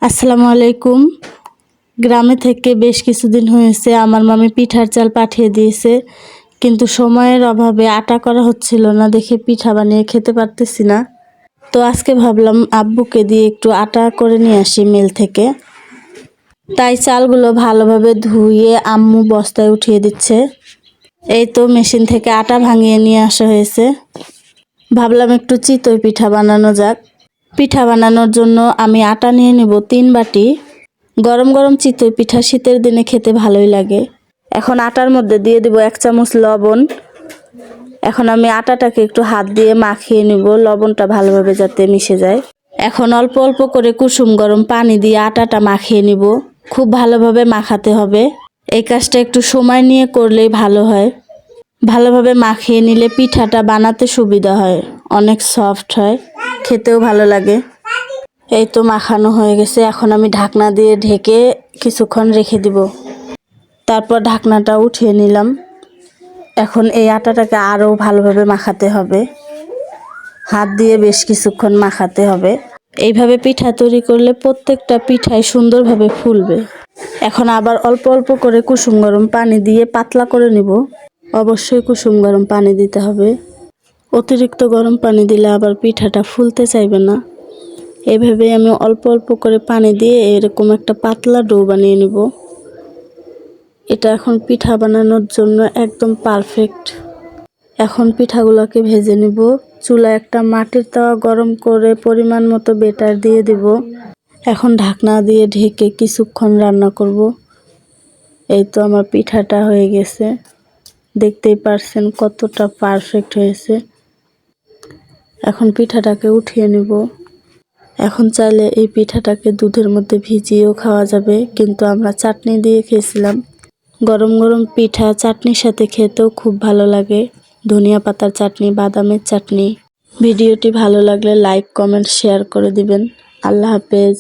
আসসালামু আলাইকুম। গ্রামে থেকে বেশ কিছুদিন হয়েছে আমার মামি পিঠার চাল পাঠিয়ে দিয়েছে, কিন্তু সময়ের অভাবে আটা করা হচ্ছিল না দেখে পিঠা বানিয়ে খেতে পারতেছি না। তো আজকে ভাবলাম আব্বুকে দিয়ে একটু আটা করে নিয়ে আসি মিল থেকে। তাই চালগুলো ভালোভাবে ধুয়ে আম্মু বস্তায় উঠিয়ে দিচ্ছে। এই তো মেশিন থেকে আটা ভাঙিয়ে নিয়ে আসা হয়েছে। ভাবলাম একটু চিতই পিঠা বানানো যাক। পিঠা বানানোর জন্য আমি আটা নিয়ে নেব 3 বাটি। গরম গরম চিতই পিঠা শীতের দিনে খেতে ভালোই লাগে। এখন আটার মধ্যে দিয়ে দিব 1 চামচ লবণ। এখন আমি আটাটাকে একটু হাত দিয়ে মাখিয়ে নিব, লবণটা ভালোভাবে যাতে মিশে যায়। এখন অল্প অল্প করে কুসুম গরম পানি দিয়ে আটাটা মাখিয়ে নিব। খুব ভালোভাবে মাখাতে হবে। এই কাজটা একটু সময় নিয়ে করলেই ভালো হয়। ভালোভাবে মাখিয়ে নিলে পিঠাটা বানাতে সুবিধা হয়, অনেক সফট হয়, খেতেও ভালো লাগে। এই তো মাখানো হয়ে গেছে। এখন আমি ঢাকনা দিয়ে ঢেকে কিছুক্ষণ রেখে দিব। তারপর ঢাকনাটা উঠিয়ে নিলাম। এখন এই আটাটাকে আরও ভালোভাবে মাখাতে হবে, হাত দিয়ে বেশ কিছুক্ষণ মাখাতে হবে। এইভাবে পিঠা তৈরি করলে প্রত্যেকটা পিঠাই সুন্দরভাবে ফুলবে। এখন আবার অল্প অল্প করে কুসুম গরম পানি দিয়ে পাতলা করে নিব। অবশ্যই কুসুম গরম পানি দিতে হবে। অতিরিক্ত গরম পানি দিলে আবার পিঠাটা ফুলতে চাইবে না। এভাবে আমি অল্প অল্প করে পানি দিয়ে এরকম একটা পাতলা ডো বানিয়ে নিব। এটা এখন পিঠা বানানোর জন্য একদম পারফেক্ট। এখন পিঠাগুলোকে ভেজে নিব। চুলায় একটা মাটির তাওয়া গরম করে পরিমাণ মতো বেটার দিয়ে দিব। এখন ঢাকনা দিয়ে ঢেকে কিছুক্ষণ রান্না করব। এই তো আমার পিঠাটা হয়ে গেছে। দেখতেই পারছেন কতটা পারফেক্ট হয়েছে। এখন পিঠাটাকে উঠিয়ে নিব। এখন চাইলে এই পিঠাটাকে দুধের মধ্যে ভিজিয়েও খাওয়া যাবে, কিন্তু আমরা চাটনি দিয়ে খেয়েছিলাম। গরম গরম পিঠা চাটনির সাথে খেতেও খুব ভালো লাগে। ধনিয়া পাতার চাটনি, বাদামের চাটনি। ভিডিওটি ভালো লাগলে লাইক, কমেন্ট, শেয়ার করে দিবেন। আল্লাহ হাফেজ।